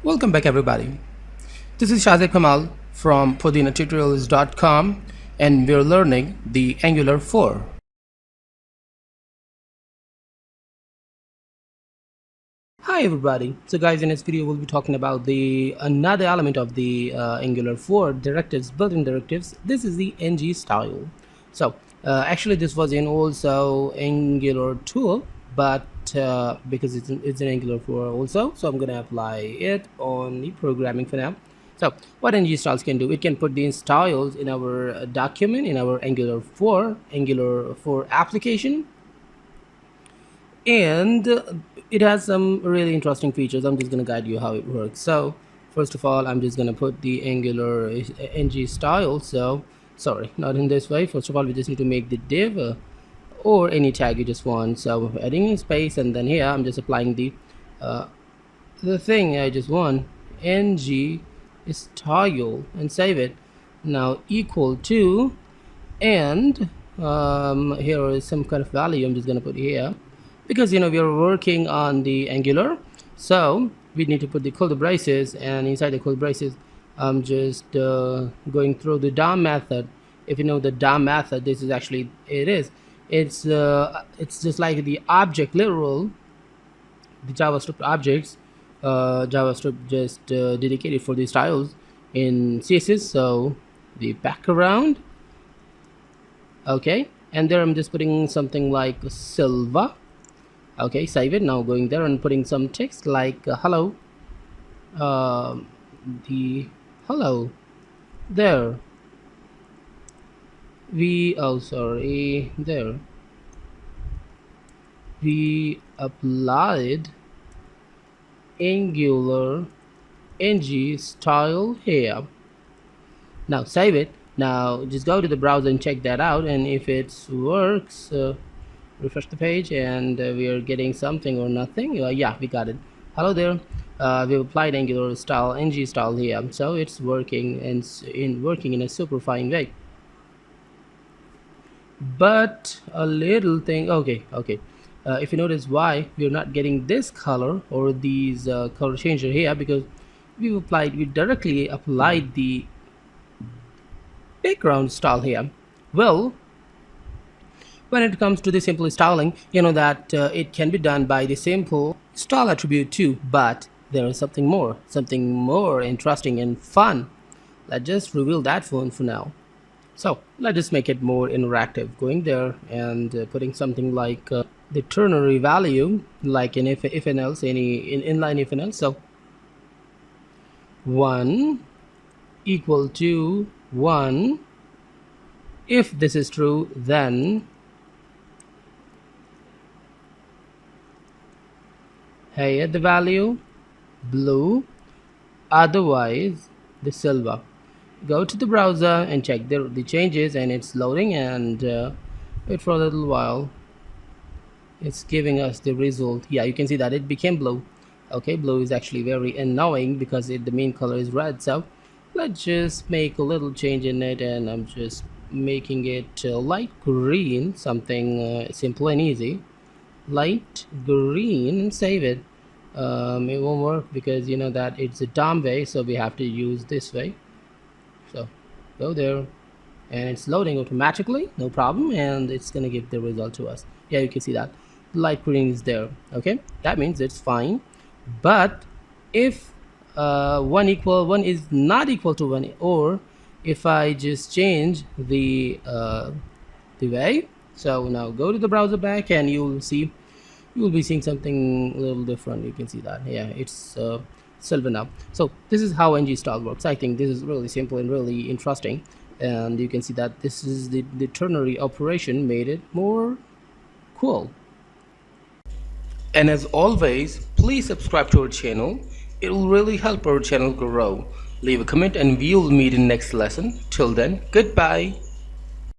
Welcome back everybody. This is Shahzaib Kamal from Podina Tutorials.com and we're learning the Angular 4. Hi everybody. So guys, in this video we'll be talking about the another element of the Angular 4 directives, built-in directives. This is the NgStyle. So actually this was in also Angular 2, but because it's an Angular 4 also, so I'm going to apply it on the programming for now. So what NgStyles can do, it can put these styles in our document, in our Angular 4 application, and it has some really interesting features. I'm just going to guide you how it works. So first of all, I'm just going to put the Angular NgStyle. So sorry, not in this way. First of all, we just need to make the div or any tag you just want. So adding in space, and then here I'm just applying the thing I just want, NgStyle, and save it. Now equal to, and here is some kind of value I'm just going to put here, because we are working on the Angular, so we need to put the curly braces, and inside the curly braces I'm just going through the DOM method. If you know the DOM method, this is actually it's just like the object literal, the JavaScript objects, JavaScript just dedicated for the styles in CSS. So the background, okay, and there I'm just putting something like silver. Okay, save it. Now going there and putting some text like hello, the hello there, there we applied Angular NgStyle here. Now save it. Now just go to the browser and check that out, and if it works, refresh the page, and we are getting something or nothing. Yeah, we got it. Hello there. We've applied Angular style NgStyle here, so it's working, and working in a super fine way. But a little thing, okay, if you notice why we're not getting this color or these color changer here, because we directly applied the background style here. Well, when it comes to the simple styling, you know that it can be done by the simple style attribute too, but there is something more interesting and fun. Let's just reveal that for now. So let's just make it more interactive, going there and putting something like the ternary value, like in if and else, any inline if and else. So 1 equal to 1. If this is true, then here the value blue, otherwise the silver. Go to the browser and check the changes, and it's loading, and wait for a little while. It's giving us the result. Yeah, you can see that it became blue. Okay, blue is actually very annoying because the main color is red. So let's just make a little change in it, and I'm just making it light green, something simple and easy. Light green, and save it. It won't work because you know that it's a DOM way, so we have to use this way. So go there, and it's loading automatically, no problem, and it's gonna give the result to us. Yeah, you can see that light green is there. Okay, that means it's fine. But if 1 is not equal to 1, or if I just change the way, so now go to the browser back, and you will be seeing something a little different. You can see that, yeah, it's silver now. So this is how NgStyle works. I think this is really simple and really interesting, and you can see that this is the ternary operation made it more cool. And as always, please subscribe to our channel. It will really help our channel grow. Leave a comment and we'll meet in next lesson. Till then, goodbye.